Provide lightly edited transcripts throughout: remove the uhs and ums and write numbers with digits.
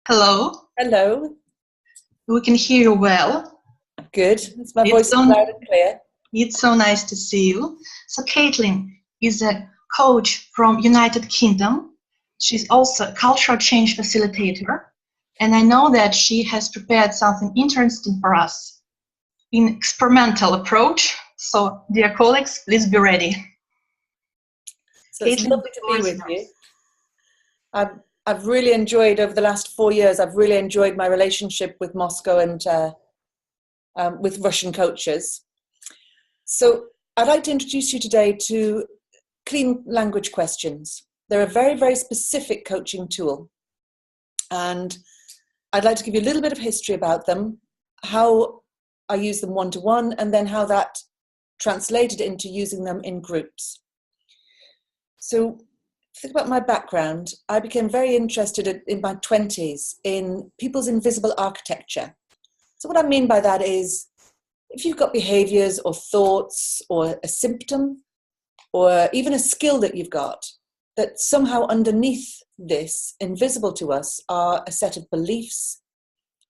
Hello, Hello. we can hear you well. Good. Is my voice loud and clear? It's so nice to see you. So Кейтлин is a coach from United Kingdom. She's also a cultural change facilitator. And I know that she has prepared something interesting for us in experimental approach. So dear colleagues, please be ready. So it's lovely to be with you. I've really enjoyed, over the last 4 years, I've really enjoyed my relationship with Moscow and with Russian coaches. So I'd like to introduce you today to clean language questions. They're a very, very specific coaching tool. And I'd like to give you a little bit of history about them, how I use them one-to-one, and then how that translated into using them in groups. So think about my background. I became very interested in my 20s in people's invisible architecture. So what I mean by that is, if you've got behaviors or thoughts or a symptom or even a skill that you've got, that somehow underneath this, invisible to us, are a set of beliefs,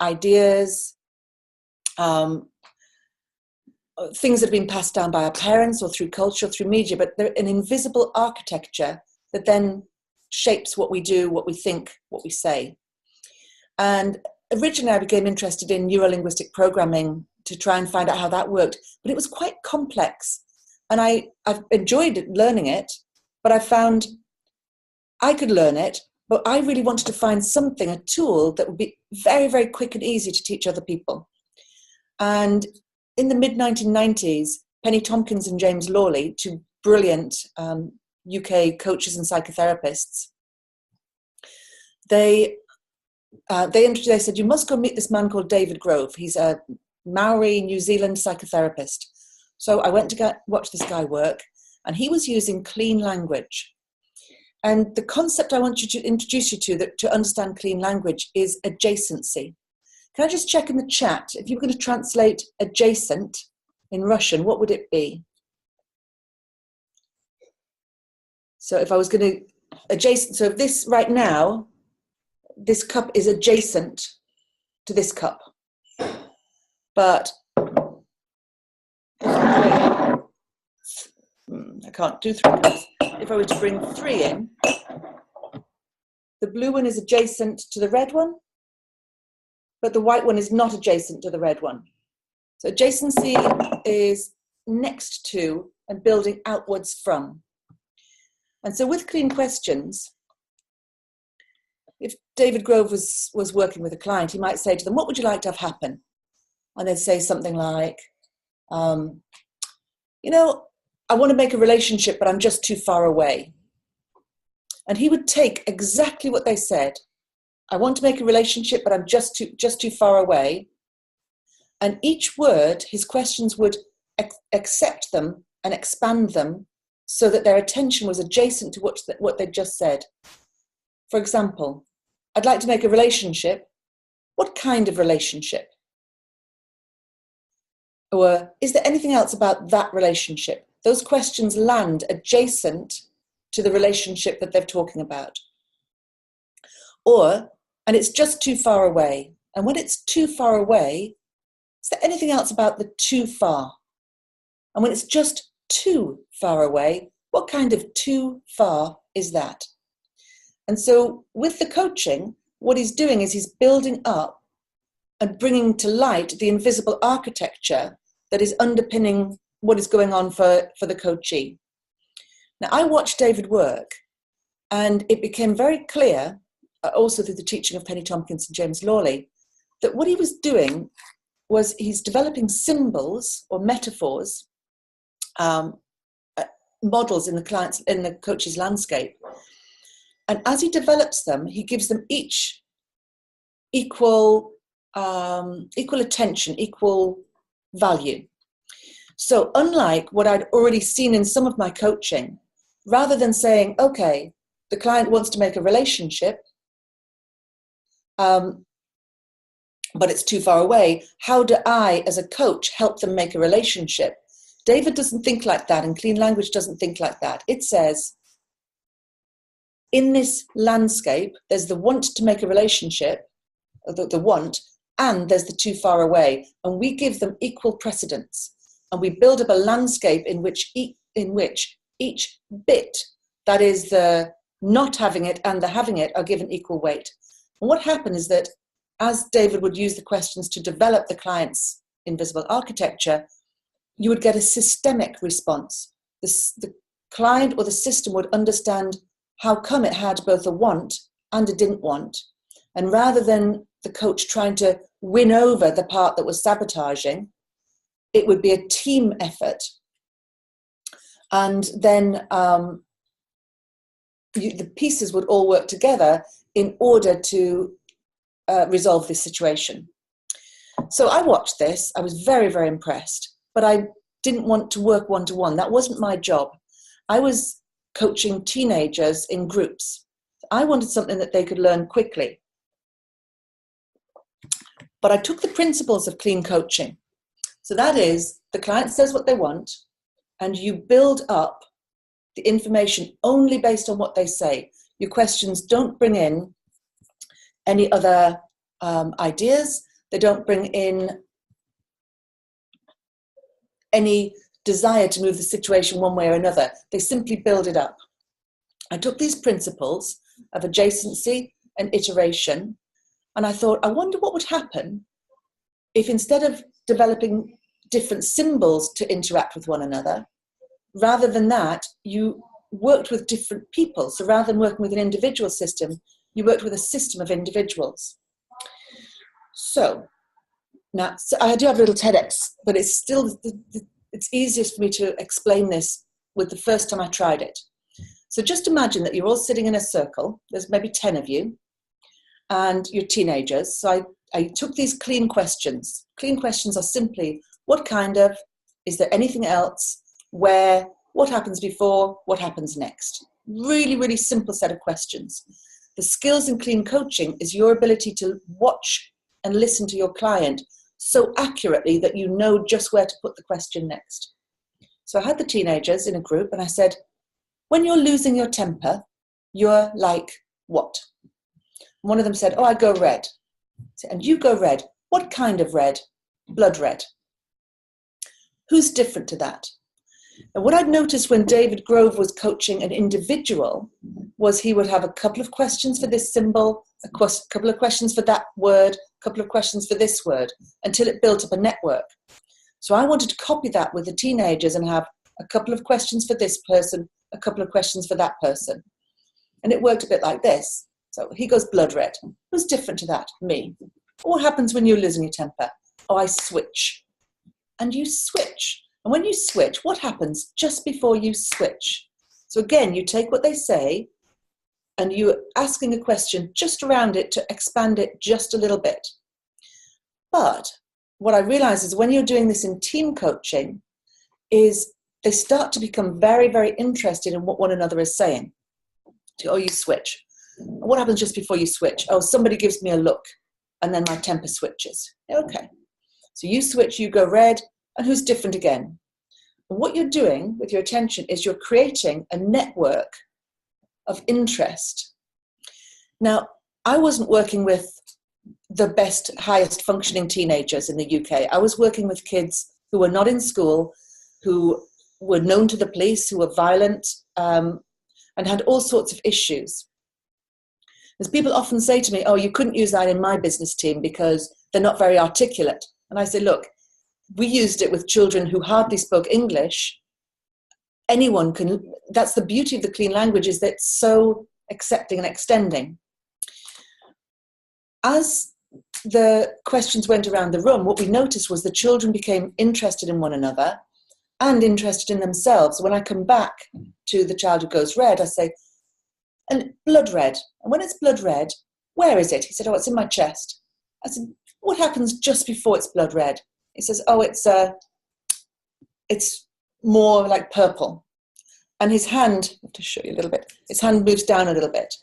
ideas, things that have been passed down by our parents or through culture, or through media, but they're an invisible architecture that then shapes what we do, what we think, what we say. And originally I became interested in neuro-linguistic programming to try and find out how that worked, but it was quite complex. And I've enjoyed learning it, but I found I could learn it, but I really wanted to find something, a tool that would be very, very quick and easy to teach other people. And in the mid-1990s, Penny Tompkins and James Lawley, two brilliant UK coaches and psychotherapists, they said, you must go meet this man called David Grove. He's a Maori New Zealand psychotherapist. So I went to watch this guy work, and he was using clean language. And the concept I want you to introduce you to understand clean language is adjacency. Can I just check in the chat, if you were going to translate adjacent in Russian, what would it be? So if I was going to adjacent, so if this right now, this cup is adjacent to this cup, but I can't do 3 cups. If I were to bring 3 in, the blue one is adjacent to the red one, but the white one is not adjacent to the red one. So adjacency is next to and building outwards from. And so with clean questions, if David Grove was working with a client, he might say to them, what would you like to have happen? And they'd say something like, I want to make a relationship, but I'm just too far away. And he would take exactly what they said. I want to make a relationship, but I'm just too far away. And each word, his questions would accept them and expand them so that their attention was adjacent to what they'd just said. For example, I'd like to make a relationship. What kind of relationship? Or is there anything else about that relationship? Those questions land adjacent to the relationship that they're talking about. Or, and it's just too far away. And when it's too far away, is there anything else about the too far? And when it's just too far away, what kind of too far is that? And so with the coaching, what he's doing is he's building up and bringing to light the invisible architecture that is underpinning what is going on for the coachee. Now, I watched David work, and it became very clear, also through the teaching of Penny Tompkins and James Lawley, that what he was doing was he's developing symbols or metaphors, models in the coach's landscape. And as he develops them, he gives them each equal attention, equal value. So unlike what I'd already seen in some of my coaching, rather than saying, okay, the client wants to make a relationship, but it's too far away, how do I, as a coach, help them make a relationship? David doesn't think like that, and clean language doesn't think like that. It says, in this landscape, there's the want to make a relationship, the want, and there's the too far away. And we give them equal precedence. And we build up a landscape in which each bit, that is the not having it and the having it, are given equal weight. And what happened is that as David would use the questions to develop the client's invisible architecture, you would get a systemic response. The client or the system would understand how come it had both a want and a didn't want. And rather than the coach trying to win over the part that was sabotaging, it would be a team effort. And then the pieces would all work together in order to resolve this situation. So I watched this. I was very, very impressed, but I didn't want to work one-to-one. That wasn't my job. I was coaching teenagers in groups. I wanted something that they could learn quickly. But I took the principles of clean coaching. So that is, the client says what they want, and you build up the information only based on what they say. Your questions don't bring in any other ideas. They don't bring in any desire to move the situation one way or another. They simply build it up. I took these principles of adjacency and iteration, and I thought, I wonder what would happen if instead of developing different symbols to interact with one another, rather than that, you worked with different people. So rather than working with an individual system, you worked with a system of individuals. So now, so I do have a little TEDx, but it's still, it's easiest for me to explain this with the first time I tried it. So just imagine that you're all sitting in a circle. There's maybe 10 of you, and you're teenagers. So I took these clean questions. Clean questions are simply, what kind of, is there anything else, where, what happens before, what happens next? Really, really simple set of questions. The skills in clean coaching is your ability to watch and listen to your client so accurately that you know just where to put the question next. So I had the teenagers in a group and I said, when you're losing your temper, you're like what? One of them said, oh, I go red. And you go red. What kind of red? Blood red. Who's different to that? And what I'd noticed when David Grove was coaching an individual was he would have a couple of questions for this symbol, a couple of questions for that word, a couple of questions for this word, until it built up a network. So I wanted to copy that with the teenagers and have a couple of questions for this person, a couple of questions for that person. And it worked a bit like this. So he goes blood red. Who's different to that? Me. What happens when you're losing your temper? Oh, I switch. And you switch. And when you switch, what happens just before you switch? So again, you take what they say and you're asking a question just around it to expand it just a little bit. But what I realize is when you're doing this in team coaching is they start to become very, very interested in what one another is saying. Oh, you switch. What happens just before you switch? Oh, somebody gives me a look and then my temper switches. Okay. So you switch, you go red, and who's different again? And what you're doing with your attention is you're creating a network of interest. Now, I wasn't working with the best, highest functioning teenagers in the UK. I was working with kids who were not in school, who were known to the police, who were violent, and had all sorts of issues. As people often say to me, oh, you couldn't use that in my business team because they're not very articulate. And I say, look, we used it with children who hardly spoke English. Anyone can, that's the beauty of the clean language, is that it's so accepting and extending. As the questions went around the room, what we noticed was the children became interested in one another and interested in themselves. When I come back to the child who goes red, I say, and blood red. And when it's blood red, where is it? He said, oh, it's in my chest. I said, what happens just before it's blood red? He says, oh, it's more like purple. And his hand, I have to show you a little bit, his hand moves down a little bit.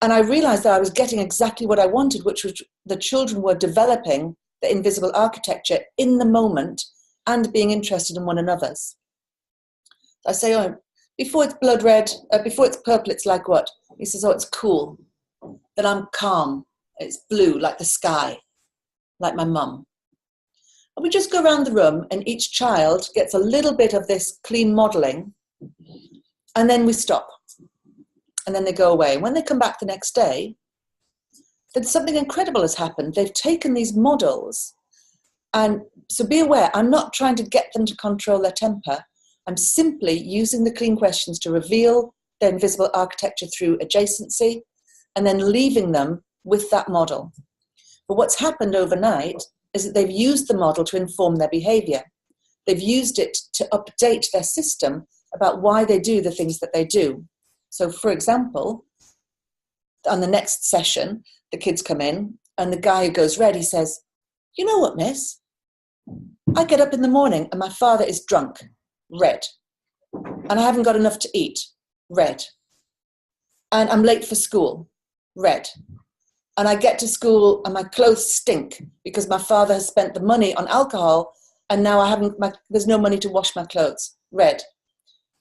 And I realized that I was getting exactly what I wanted, which was the children were developing the invisible architecture in the moment and being interested in one another's. I say, oh, before it's blood red, before it's purple, it's like what? He says, oh, it's cool. Then I'm calm. It's blue, like the sky, like my mum. And we just go around the room and each child gets a little bit of this clean modelling, and then we stop. And then they go away. When they come back the next day, then something incredible has happened. They've taken these models. And so be aware, I'm not trying to get them to control their temper. I'm simply using the clean questions to reveal their invisible architecture through adjacency and then leaving them with that model. But what's happened overnight is that they've used the model to inform their behavior. They've used it to update their system about why they do the things that they do. So, for example, on the next session, the kids come in and the guy who goes red, he says, "You know what, miss? I get up in the morning and my father is drunk, red. And I haven't got enough to eat, red. And I'm late for school, red. And I get to school and my clothes stink because my father has spent the money on alcohol and now there's no money to wash my clothes, red."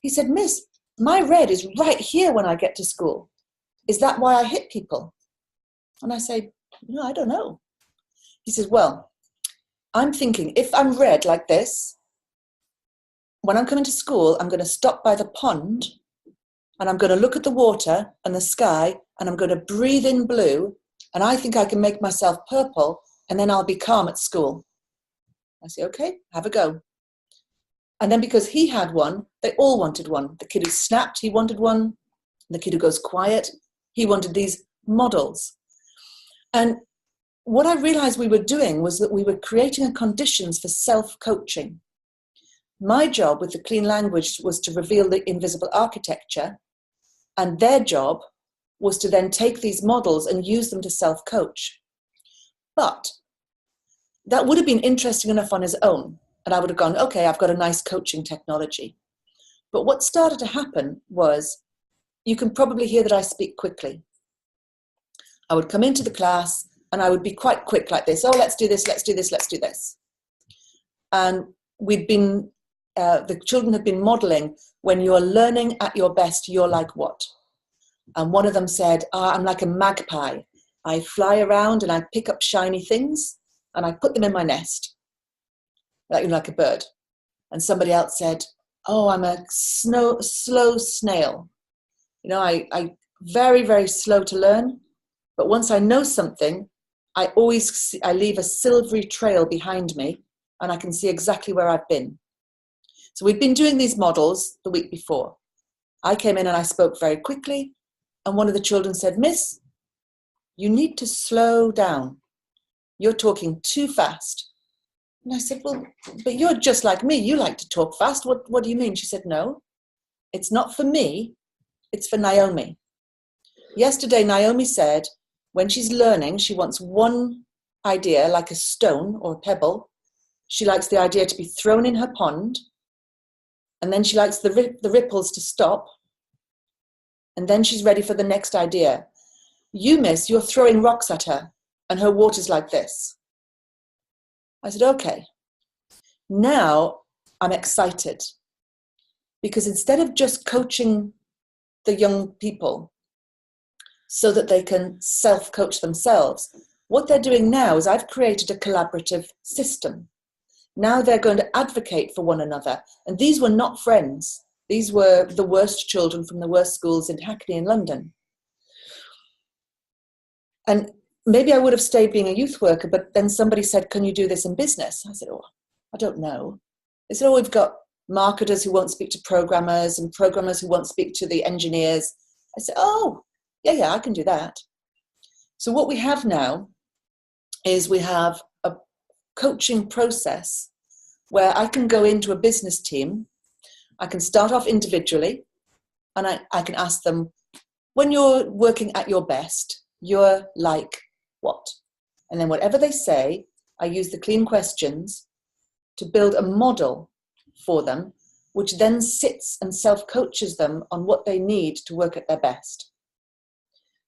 He said, "Miss, my red is right here when I get to school. Is that why I hit people?" And I say, "No, I don't know." He says, "Well, I'm thinking if I'm red like this, when I'm coming to school, I'm going to stop by the pond and I'm going to look at the water and the sky and I'm going to breathe in blue and I think I can make myself purple and then I'll be calm at school." I say, "Okay, have a go." And then because he had one, they all wanted one. The kid who snapped, he wanted one. The kid who goes quiet, he wanted these models. And what I realized we were doing was that we were creating conditions for self-coaching. My job with the clean language was to reveal the invisible architecture, and their job was to then take these models and use them to self-coach. But that would have been interesting enough on its own, and I would have gone, okay, I've got a nice coaching technology. But what started to happen was, you can probably hear that I speak quickly. I would come into the class and I would be quite quick like this. "Oh, let's do this, let's do this, let's do this." And the children have been modeling, when you're learning at your best, you're like what? And one of them said, "I'm like a magpie. I fly around and I pick up shiny things and I put them in my nest, like a bird." And somebody else said, "Oh, I'm a slow snail. I very, very slow to learn. But once I know something, I leave a silvery trail behind me and I can see exactly where I've been." So we'd been doing these models the week before. I came in and I spoke very quickly. And one of the children said, "Miss, you need to slow down. You're talking too fast." And I said, "Well, but you're just like me. You like to talk fast. What do you mean?" She said, "No, it's not for me. It's for Naomi. Yesterday, Naomi said when she's learning, she wants one idea, like a stone or a pebble. She likes the idea to be thrown in her pond. And then she likes the ripples to stop. And then she's ready for the next idea. You, miss, you're throwing rocks at her and her water's like this." I said, "Okay." Now I'm excited because instead of just coaching the young people so that they can self-coach themselves, what they're doing now is I've created a collaborative system. Now they're going to advocate for one another. And these were not friends. These were the worst children from the worst schools in Hackney in London. And maybe I would have stayed being a youth worker, but then somebody said, "Can you do this in business?" I said, "Oh, I don't know." They said, "Oh, we've got marketers who won't speak to programmers and programmers who won't speak to the engineers." I said, "Oh, yeah, I can do that." So what we have now is we have a coaching process where I can go into a business team. I can start off individually and I can ask them, when you're working at your best, you're like what? And then whatever they say, I use the clean questions to build a model for them, which then sits and self-coaches them on what they need to work at their best.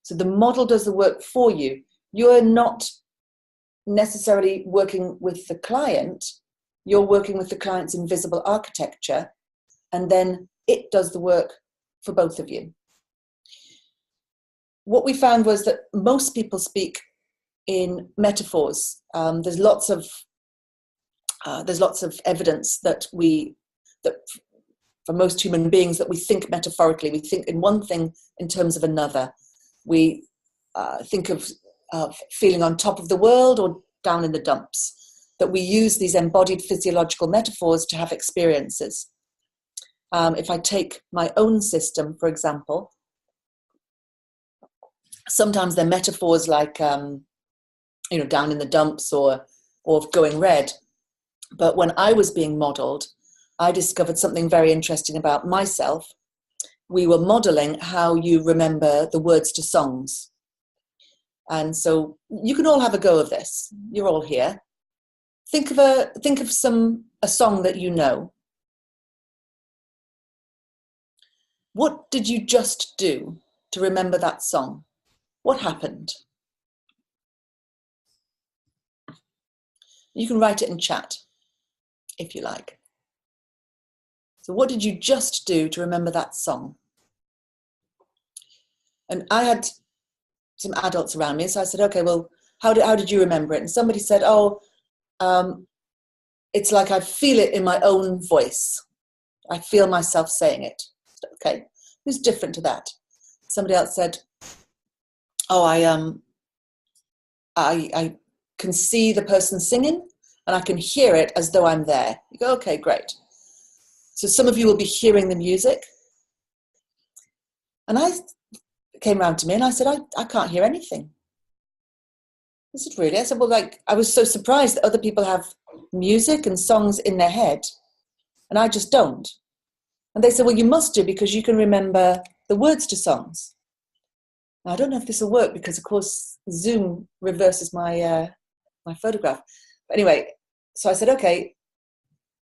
So the model does the work for you. You're not necessarily working with the client, you're working with the client's invisible architecture, and then it does the work for both of you. What we found was that most people speak in metaphors. There's lots of evidence that for most human beings, that we think metaphorically. We think in one thing in terms of another. We think of feeling on top of the world or down in the dumps. That we use these embodied physiological metaphors to have experiences. If I take my own system, for example, sometimes they're metaphors like, down in the dumps or going red. But when I was being modeled, I discovered something very interesting about myself. We were modeling how you remember the words to songs. And so you can all have a go of this. You're all here. Think of a song that you know. What did you just do to remember that song? What happened? You can write it in chat if you like. So what did you just do to remember that song? And I had some adults around me, so I said, okay, well, how did you remember it? And somebody said, it's like I feel it in my own voice. I feel myself saying it. Okay, who's different to that? Somebody else said, I can see the person singing and I can hear it as though I'm there. You go, okay, great. So some of you will be hearing the music. And I came round to me and I said, I can't hear anything. I said, really? I said, well, I was so surprised that other people have music and songs in their head and I just don't. And they said, well, you must do because you can remember the words to songs. Now, I don't know if this will work because, of course, Zoom reverses my photograph. But anyway, so I said, okay,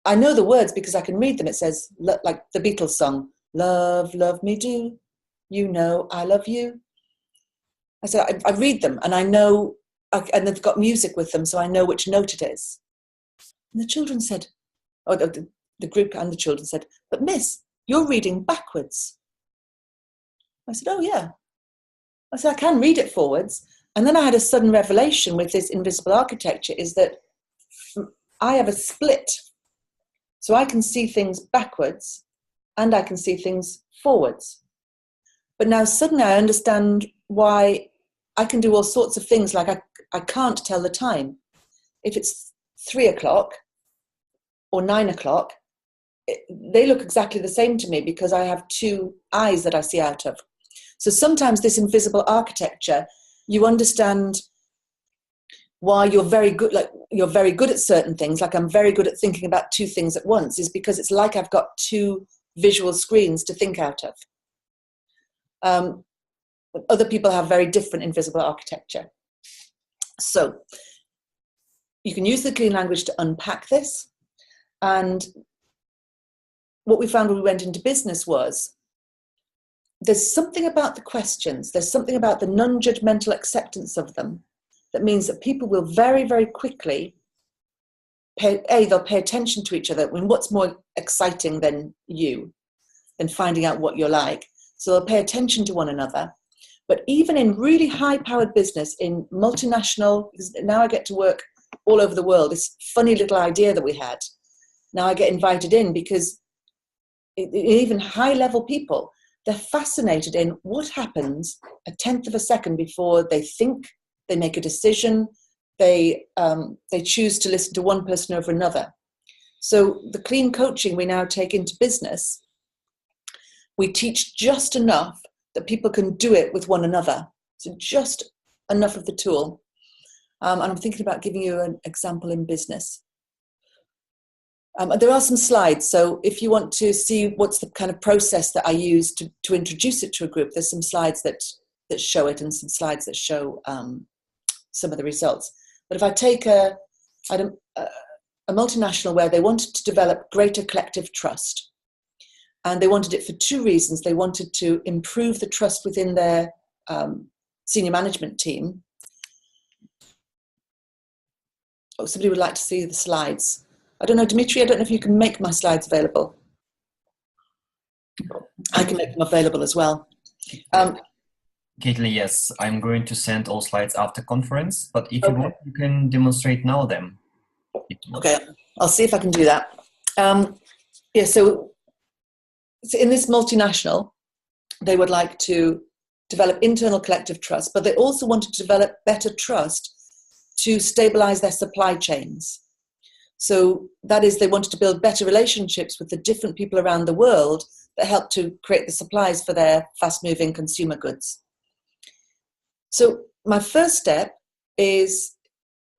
I know the words because I can read them. It says, like the Beatles song, love, love me do, you know I love you. I said, I read them and I know, and they've got music with them, so I know which note it is. And the children said, the group and the children said, but miss, you're reading backwards. I said, oh yeah. I said, I can read it forwards. And then I had a sudden revelation with this invisible architecture is that I have a split. So I can see things backwards and I can see things forwards. But now suddenly I understand why I can do all sorts of things, like I can't tell the time. If it's 3 o'clock or 9 o'clock, they look exactly the same to me because I have two eyes that I see out of. So sometimes this invisible architecture, you understand why you're very good at certain things, like I'm very good at thinking about two things at once, is because it's like I've got two visual screens to think out of. Other people have very different invisible architecture. So you can use the clean language to unpack this. And what we found when we went into business was there's something about the questions, there's something about the non-judgmental acceptance of them that means that people will very, very quickly they'll pay attention to each other. I mean, what's more exciting than finding out what you're like? So they'll pay attention to one another. But even in really high-powered business, in multinational, now I get to work all over the world, this funny little idea that we had, now I get invited in because even high-level people, they're fascinated in what happens a tenth of a second before they think, they make a decision, they choose to listen to one person over another. So the clean coaching we now take into business, we teach just enough that people can do it with one another. So just enough of the tool. And I'm thinking about giving you an example in business. There are some slides. So if you want to see what's the kind of process that I use to introduce it to a group, there's some slides that show it and some slides that show some of the results. But if I take a multinational where they wanted to develop greater collective trust, and they wanted it for two reasons. They wanted to improve the trust within their senior management team. Oh, somebody would like to see the slides. I don't know, Dimitri, I don't know if you can make my slides available. I can make them available as well. Caitlin, yes, I'm going to send all slides after conference, but if you Okay. want, you can demonstrate now them. Okay, I'll see if I can do that. Yeah, so in this multinational, they would like to develop internal collective trust, but they also wanted to develop better trust to stabilize their supply chains. So that is, they wanted to build better relationships with the different people around the world that help to create the supplies for their fast-moving consumer goods. So my first step is,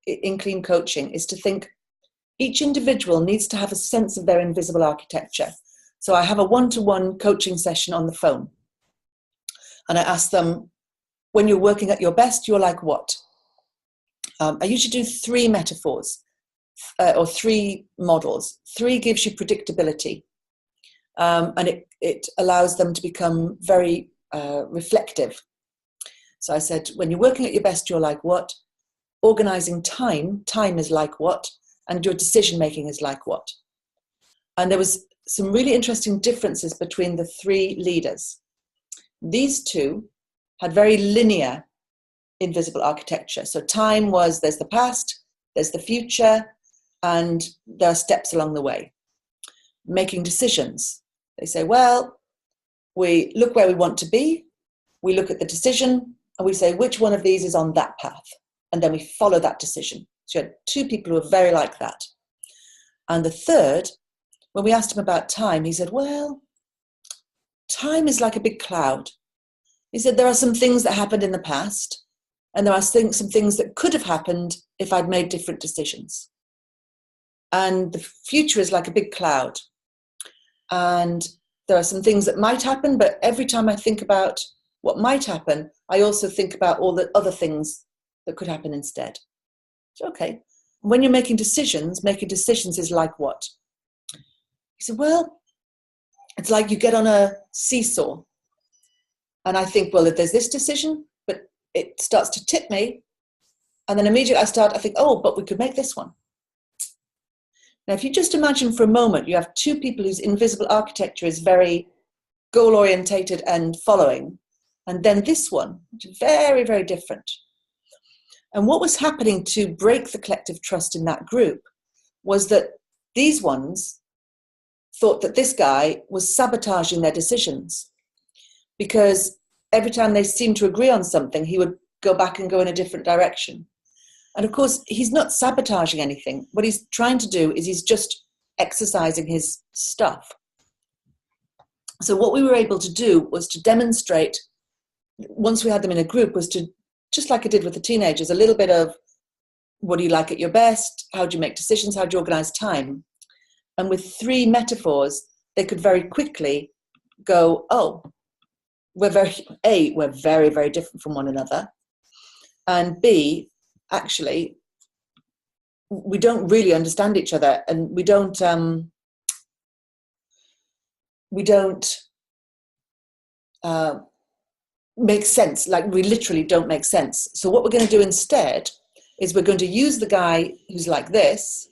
in clean coaching, is to think each individual needs to have a sense of their invisible architecture. So I have a one-to-one coaching session on the phone. And I ask them, when you're working at your best, you're like what? I usually do 3 metaphors or 3 models. 3 gives you predictability. And it allows them to become very reflective. So I said, when you're working at your best, you're like what? Organizing time is like what? And your decision-making is like what? And there was some really interesting differences between the 3 leaders. These 2 had very linear invisible architecture. So time was, there's the past, there's the future, and there are steps along the way. Making decisions. They say, well, we look where we want to be, we look at the decision, and we say, which one of these is on that path? And then we follow that decision. So you had 2 people who were very like that. And the third, when we asked him about time, he said, well, time is like a big cloud. He said, there are some things that happened in the past, and there are some things that could have happened if I'd made different decisions. And the future is like a big cloud. And there are some things that might happen, but every time I think about what might happen, I also think about all the other things that could happen instead. So, okay, when you're making decisions is like what? He said, well, it's like you get on a seesaw. And I think, well, if there's this decision, but it starts to tip me, and then immediately I think, oh, but we could make this one. Now, if you just imagine for a moment, you have 2 people whose invisible architecture is very goal-orientated and following, and then this one, which is very, very different. And what was happening to break the collective trust in that group was that these ones thought that this guy was sabotaging their decisions, because every time they seemed to agree on something, he would go back and go in a different direction. And of course, he's not sabotaging anything. What he's trying to do is he's just exercising his stuff. So what we were able to do was to demonstrate, once we had them in a group, was to, just like I did with the teenagers, a little bit of what do you like at your best? How do you make decisions? How do you organize time? And with 3 metaphors, they could very quickly go, oh, we're very, very different from one another. And B, actually, we don't really understand each other, and we don't make sense. Like, we literally don't make sense. So what we're going to do instead is we're going to use the guy who's like this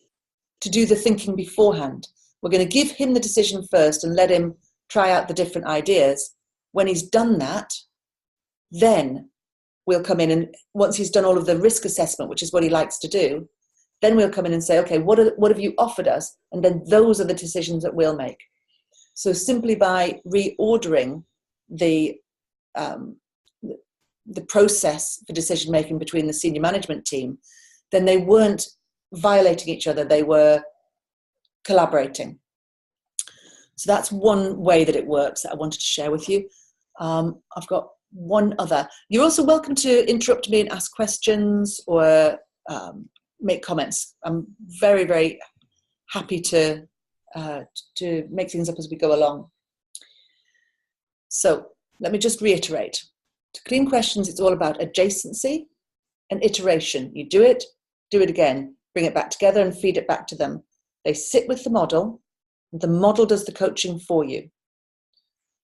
to do the thinking beforehand. We're going to give him the decision first and let him try out the different ideas. When he's done that, then we'll come in, and once he's done all of the risk assessment, which is what he likes to do, then we'll come in and say, okay, what have you offered us? And then those are the decisions that we'll make. So simply by reordering the process for decision making between the senior management team, then they weren't violating each other, they were collaborating. So that's one way that it works that I wanted to share with you. I've got one other. You're also welcome to interrupt me and ask questions or make comments. I'm very, very happy to make things up as we go along. So let me just reiterate. To clean questions, it's all about adjacency and iteration. You do it again, bring it back together and feed it back to them. They sit with the model does the coaching for you.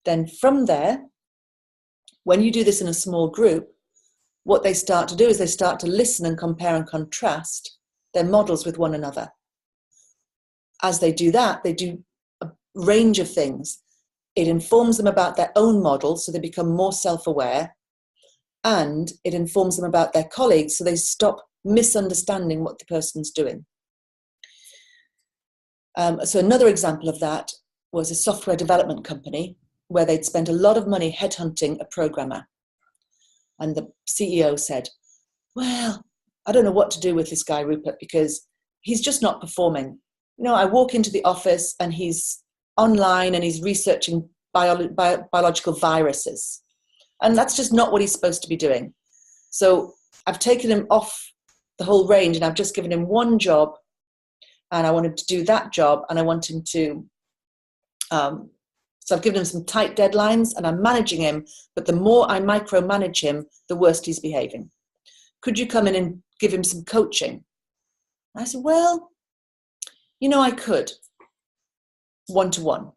Then from there, when you do this in a small group, what they start to do is they start to listen and compare and contrast their models with one another. As they do that, they do a range of things. It informs them about their own model, so they become more self-aware. and it informs them about their colleagues so they stop misunderstanding what the person's doing. So another example of that was a software development company where they'd spent a lot of money headhunting a programmer. And the CEO said, well, I don't know what to do with this guy, Rupert, because he's just not performing. You know, I walk into the office and he's online and he's researching biological viruses. And that's just not what he's supposed to be doing. So I've taken him off the whole range and I've just given him one job, and I want him to do that job, and I want him to, so I've given him some tight deadlines and I'm managing him, but the more I micromanage him, the worse he's behaving. Could you come in and give him some coaching? And I said, well, you know, I could, one-to-one.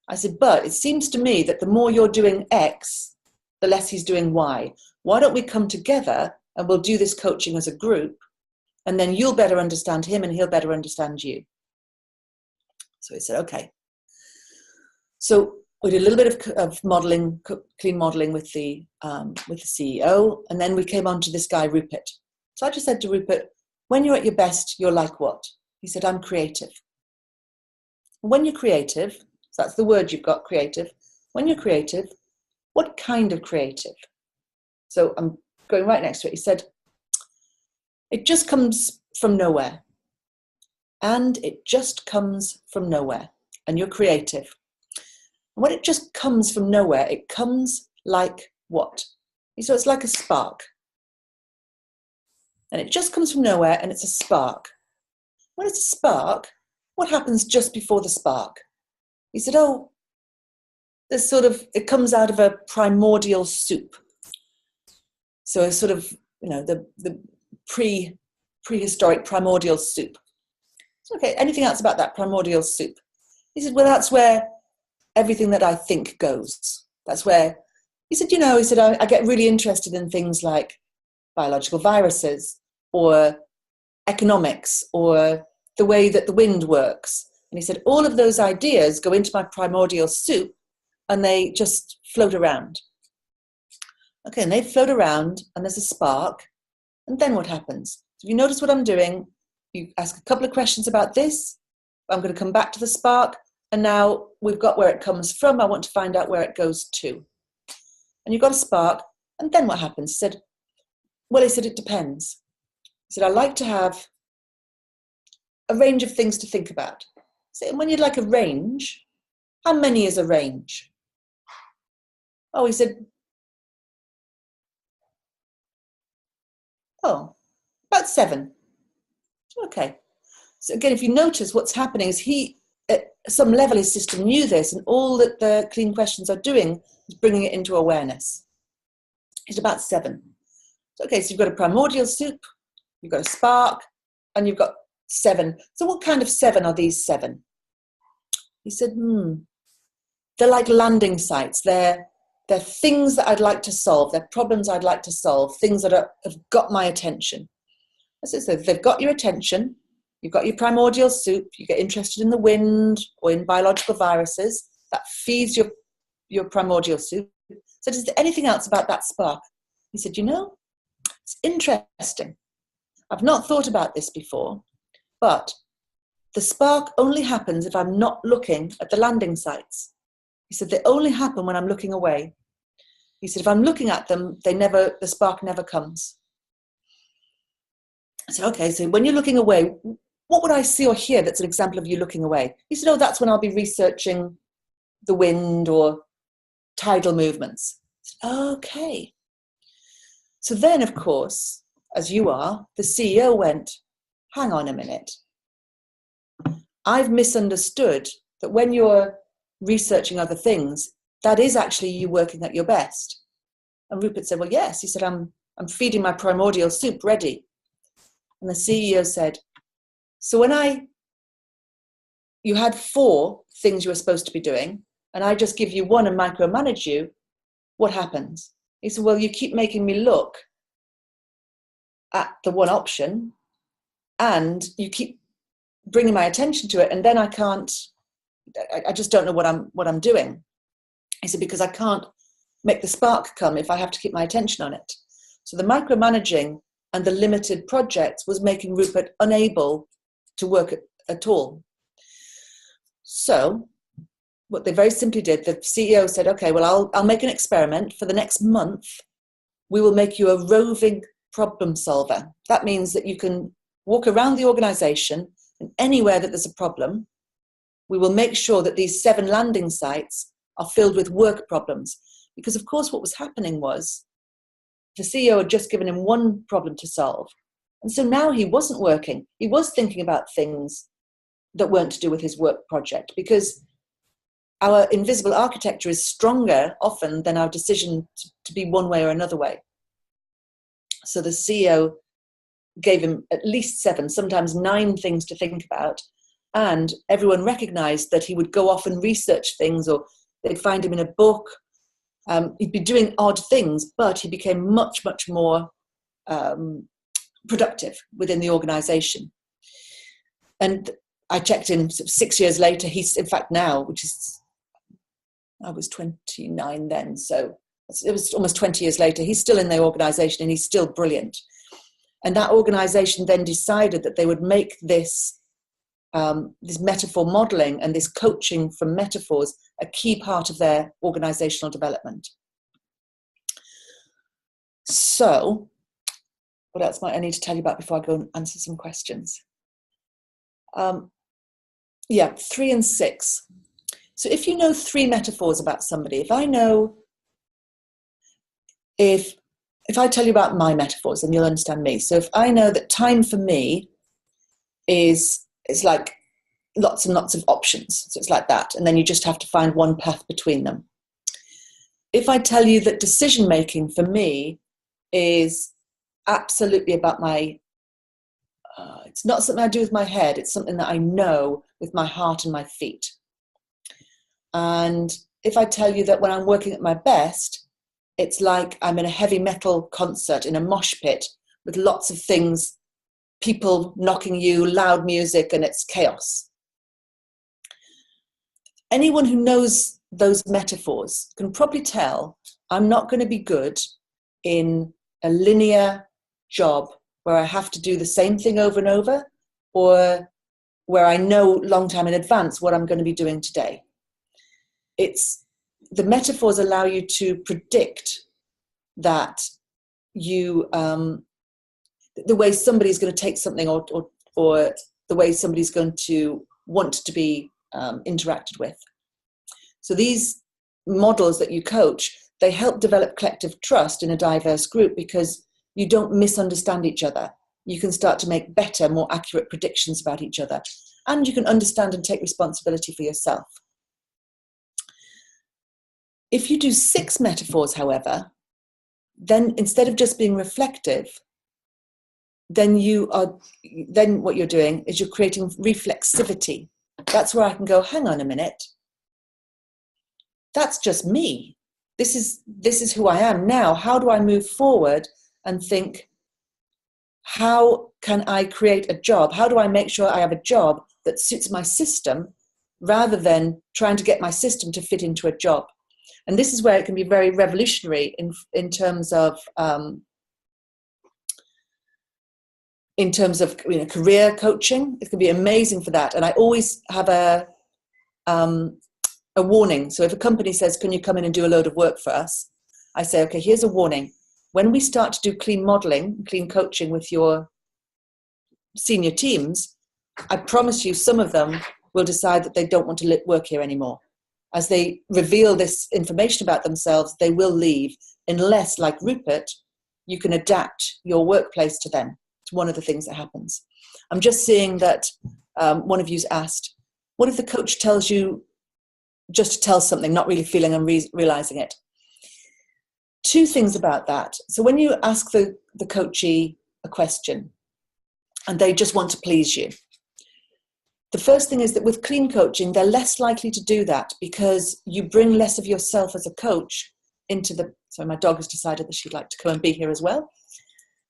I said, but it seems to me that the more you're doing X, the less he's doing Y. Why don't we come together and we'll do this coaching as a group, and then you'll better understand him and he'll better understand you. So he said, okay. So we did a little bit of modeling, clean modeling with the CEO, and then we came on to this guy, Rupert. So I just said to Rupert, when you're at your best, you're like what? He said, I'm creative. When you're creative, so that's the word you've got, creative. When you're creative, what kind of creative? So I'm going right next to it. He said, it just comes from nowhere. And it just comes from nowhere. And you're creative. And when it just comes from nowhere, it comes like what? So it's like a spark. And it just comes from nowhere and it's a spark. When it's a spark, what happens just before the spark? He said, oh, there's sort of, it comes out of a primordial soup. So a sort of, you know, the prehistoric primordial soup. So, okay, anything else about that primordial soup? He said, well, that's where everything that I think goes. That's where, he said, you know, he said, I get really interested in things like biological viruses or economics or the way that the wind works. And he said, all of those ideas go into my primordial soup and they just float around. Okay, and they float around and there's a spark. And then what happens? So if you notice what I'm doing, you ask a couple of questions about this. I'm going to come back to the spark. And now we've got where it comes from. I want to find out where it goes to. And you've got a spark. And then what happens? He said, well, he said, it depends. He said, I like to have a range of things to think about. So when you'd like a range, how many is a range? Oh, he said, oh, about 7. Okay. So again, if you notice what's happening is he, at some level, his system knew this, and all that the clean questions are doing is bringing it into awareness. It's about 7. So, okay, so you've got a primordial soup, you've got a spark, and you've got 7. So what kind of 7 are these 7? He said, they're like landing sites. They're things that I'd like to solve. They're problems I'd like to solve, things that have got my attention. I said, so if they've got your attention, you've got your primordial soup, you get interested in the wind or in biological viruses, that feeds your primordial soup. So is there anything else about that spark? He said, you know, it's interesting. I've not thought about this before, but the spark only happens if I'm not looking at the landing sites. He said, they only happen when I'm looking away. He said, if I'm looking at them, the spark never comes. I said, okay, so when you're looking away, what would I see or hear that's an example of you looking away? He said, oh, that's when I'll be researching the wind or tidal movements. I said, okay. So then, of course, as you are, the CEO went, hang on a minute. I've misunderstood that when you're researching other things, that is actually you working at your best. And Rupert said, well, yes. He said, I'm feeding my primordial soup ready. And the CEO said, so when you had 4 things you were supposed to be doing, and I just give you 1 and micromanage you, what happens? He said, well, you keep making me look at the one option, and you keep bringing my attention to it, and then I just don't know what I'm doing. He said, because I can't make the spark come if I have to keep my attention on it. So the micromanaging and the limited projects was making Rupert unable to work at all. So what they very simply did, the CEO said, okay, well, I'll make an experiment. For the next month, we will make you a roving problem solver. That means that you can walk around the organization, and anywhere that there's a problem, we will make sure that these 7 landing sites are filled with work problems. Because of course what was happening was the CEO had just given him one problem to solve. And so now he wasn't working. He was thinking about things that weren't to do with his work project, because our invisible architecture is stronger often than our decision to be one way or another way. So the CEO gave him at least 7, sometimes 9 things to think about. And everyone recognized that he would go off and research things, or they'd find him in a book. He'd be doing odd things, but he became much, much more productive within the organization. And I checked in 6 years later. He's, in fact, now, which is, I was 29 then, so it was almost 20 years later, he's still in the organization and he's still brilliant. And that organization then decided that they would make this metaphor modeling and this coaching from metaphors a key part of their organizational development. So, what else might I need to tell you about before I go and answer some questions? 3 and 6. So if you know 3 metaphors about somebody, if I tell you about my metaphors, then you'll understand me. So if I know that time for me is like lots and lots of options, so it's like that, and then you just have to find one path between them. If I tell you that decision making for me is absolutely about my, it's not something I do with my head, it's something that I know with my heart and my feet. And if I tell you that when I'm working at my best, it's like I'm in a heavy metal concert in a mosh pit with lots of things, people knocking you, loud music, and it's chaos. Anyone who knows those metaphors can probably tell I'm not going to be good in a linear job where I have to do the same thing over and over, or where I know long time in advance what I'm going to be doing today. The metaphors allow you to predict that you, the way somebody's going to take something, or the way somebody's going to want to be interacted with. So these models that you coach, they help develop collective trust in a diverse group, because you don't misunderstand each other. You can start to make better, more accurate predictions about each other, and you can understand and take responsibility for yourself. If you do 6 metaphors, however, then instead of just being reflective, then what you're doing is you're creating reflexivity. That's where I can go, hang on a minute. That's just me. This is who I am now. How do I move forward and think, how can I create a job? How do I make sure I have a job that suits my system, rather than trying to get my system to fit into a job? And this is where it can be very revolutionary in terms of career coaching. It can be amazing for that. And I always have a warning. So if a company says, can you come in and do a load of work for us? I say, okay, here's a warning. When we start to do clean modeling, clean coaching with your senior teams, I promise you some of them will decide that they don't want to work here anymore. As they reveal this information about themselves, they will leave, unless, like Rupert, you can adapt your workplace to them. It's one of the things that happens. I'm just seeing that one of you's asked, what if the coach tells you just to tell something, not really feeling and realizing it? 2 things about that. So when you ask the coachee a question and they just want to please you, the first thing is that with clean coaching, they're less likely to do that, because you bring less of yourself as a coach into the, sorry, my dog has decided that she'd like to come and be here as well.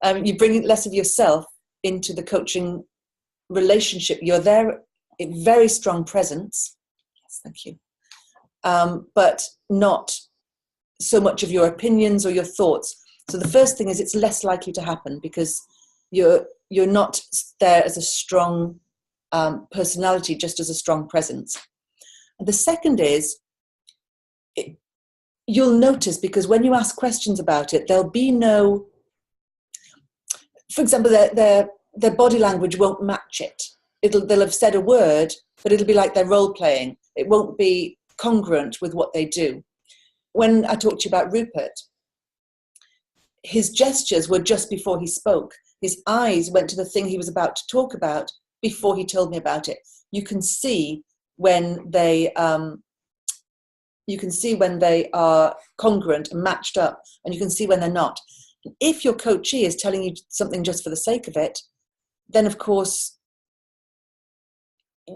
You bring less of yourself into the coaching relationship. You're there in very strong presence. Yes, thank you. But not so much of your opinions or your thoughts. So the first thing is it's less likely to happen because you're not there as a strong personality, just as a strong presence. And the second is you'll notice, because when you ask questions about it, there'll be no, for example, their body language won't match it. They'll have said a word, but it'll be like they're role playing. It won't be congruent with what they do. When I talked to you about Rupert, his gestures were just before he spoke. His eyes went to the thing he was about to talk about before he told me about it. You can see when they are congruent and matched up, and you can see when they're not. If your coachee is telling you something just for the sake of it, then of course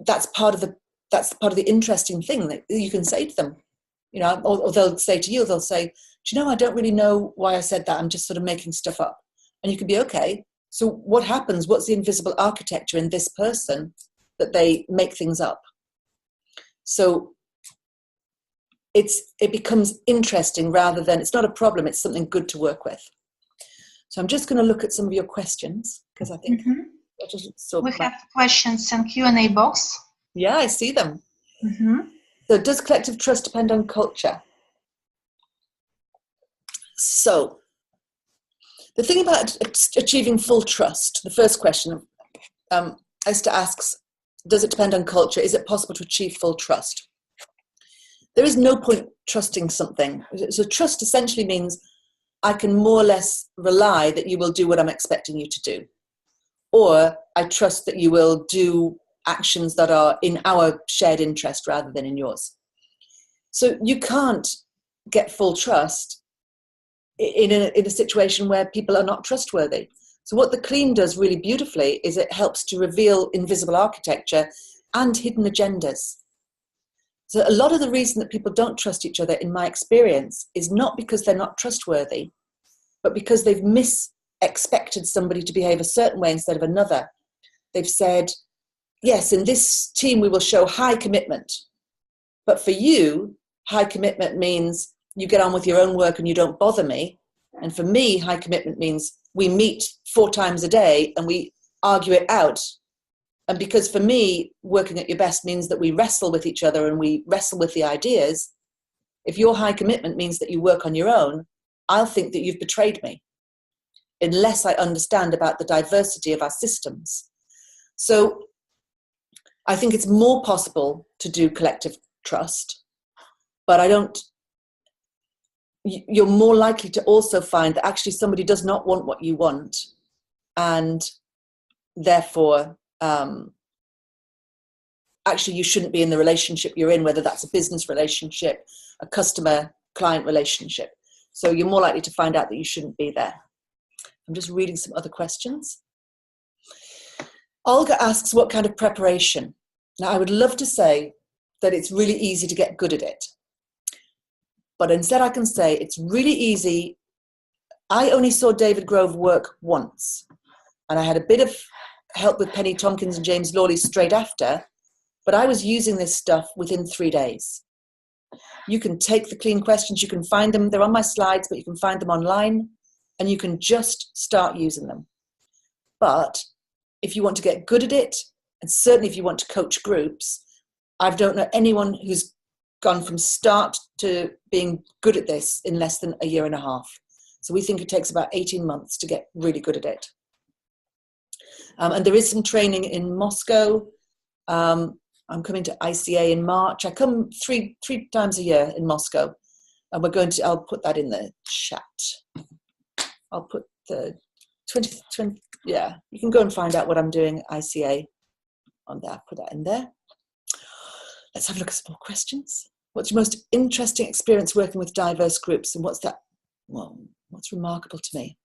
that's part of the interesting thing that you can say to them, you know, or they'll say to you, they'll say, do you know, I don't really know why I said that. I'm just sort of making stuff up. And you can be, okay, so what happens? What's the invisible architecture in this person that they make things up? So it becomes interesting rather than, it's not a problem, it's something good to work with. So I'm just going to look at some of your questions because I think we have questions in Q&A box. Yeah, I see them. So does collective trust depend on culture? So the thing about achieving full trust, the first question, Esther asks, does it depend on culture? Is it possible to achieve full trust? There is no point trusting something. So trust essentially means I can more or less rely that you will do what I'm expecting you to do. Or I trust that you will do actions that are in our shared interest rather than in yours. So you can't get full trust in a situation where people are not trustworthy. So what the clean does really beautifully is it helps to reveal invisible architecture and hidden agendas. So a lot of the reason that people don't trust each other, in my experience, is not because they're not trustworthy, but because they've expected somebody to behave a certain way instead of another. They've said, yes, in this team we will show high commitment. But for you, high commitment means you get on with your own work and you don't bother me. And for me, high commitment means we meet 4 times a day and we argue it out. And because for me, working at your best means that we wrestle with each other and we wrestle with the ideas, if your high commitment means that you work on your own, I'll think that you've betrayed me, unless I understand about the diversity of our systems. So I think it's more possible to do collective trust, but you're more likely to also find that actually somebody does not want what you want, and therefore actually you shouldn't be in the relationship you're in, whether that's a business relationship, a customer-client relationship. So you're more likely to find out that you shouldn't be there. I'm just reading some other questions. Olga asks, what kind of preparation? Now, I would love to say that it's really easy to get good at it. But instead I can say it's really easy. I only saw David Grove work once. And I had a bit of help with Penny Tompkins and James Lawley straight after. But I was using this stuff within 3 days. You can take the clean questions. You can find them. They're on my slides, but you can find them online. And you can just start using them. But if you want to get good at it, and certainly if you want to coach groups, I don't know anyone who's gone from start to being good at this in less than a year and a half. So we think it takes about 18 months to get really good at it. And there is some training in Moscow. I'm coming to ICA in March. I come three times a year in Moscow. And I'll put that in the chat. I'll put the 20, yeah, you can go and find out what I'm doing at ICA on there. Put that in there. Let's have a look at some more questions. What's your most interesting experience working with diverse groups? And what's remarkable to me?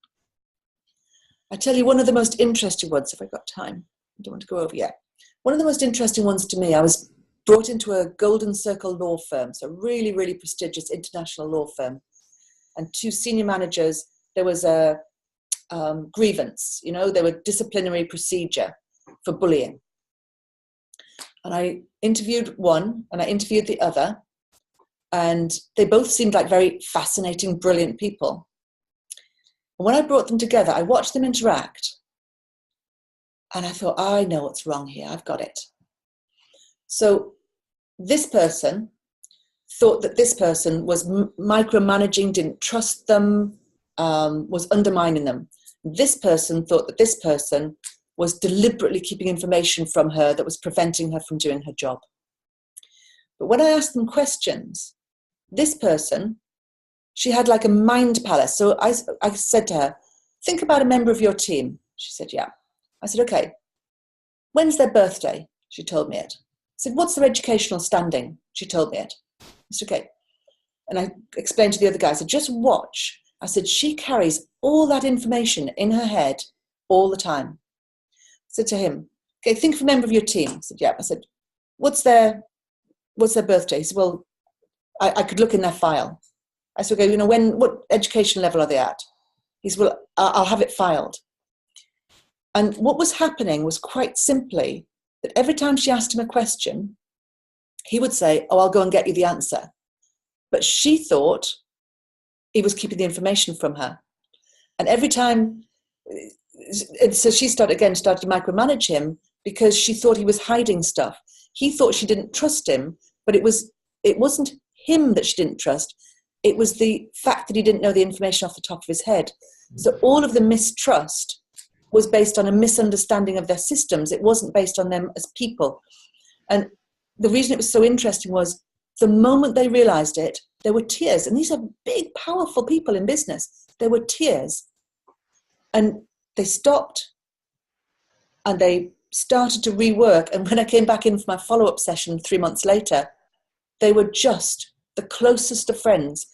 I tell you, one of the most interesting ones, if I've got time, I don't want to go over yet. One of the most interesting ones to me, I was brought into a Golden Circle law firm, so really, really prestigious international law firm. And 2 senior managers, there was a grievance, there were disciplinary procedure for bullying. And I interviewed one and I interviewed the other, and they both seemed like very fascinating, brilliant people. And when I brought them together, I watched them interact. And I thought, I know what's wrong here. I've got it. So this person thought that this person was micromanaging, didn't trust them, was undermining them. This person thought that this person was deliberately keeping information from her that was preventing her from doing her job. But when I asked them questions, this person, she had like a mind palace. So I said to her, think about a member of your team. She said, yeah. I said, okay, when's their birthday? She told me it. I said, what's their educational standing? She told me it. I said, okay. And I explained to the other guy, I said, just watch. I said, she carries all that information in her head all the time. I said to him, okay, think of a member of your team. I said, yeah. I said, what's their birthday? He said, well, I could look in their file. I said, okay, what education level are they at? He said, well, I'll have it filed. And what was happening was quite simply that every time she asked him a question, he would say, oh, I'll go and get you the answer. But she thought he was keeping the information from her. And every time, so she started to micromanage him because she thought he was hiding stuff. He thought she didn't trust him, but it wasn't him that she didn't trust. It was the fact that he didn't know the information off the top of his head. So all of the mistrust was based on a misunderstanding of their systems. It wasn't based on them as people. And the reason it was so interesting was the moment they realized it, there were tears. And these are big, powerful people in business. There were tears. And they stopped and they started to rework. And when I came back in for my follow-up session 3 months later, they were just the closest of friends.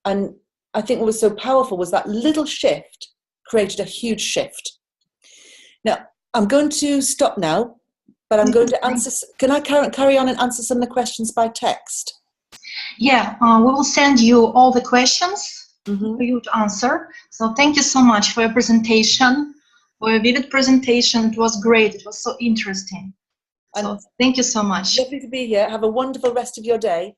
And I think what was so powerful was that little shift created a huge shift. Now, I'm going to stop now, but I'm going to answer. Can I carry on and answer some of the questions by text? Yeah, we will send you all the questions for you to answer. So thank you so much for your presentation, for your vivid presentation. It was great. It was so interesting. So thank you so much. Lovely to be here. Have a wonderful rest of your day.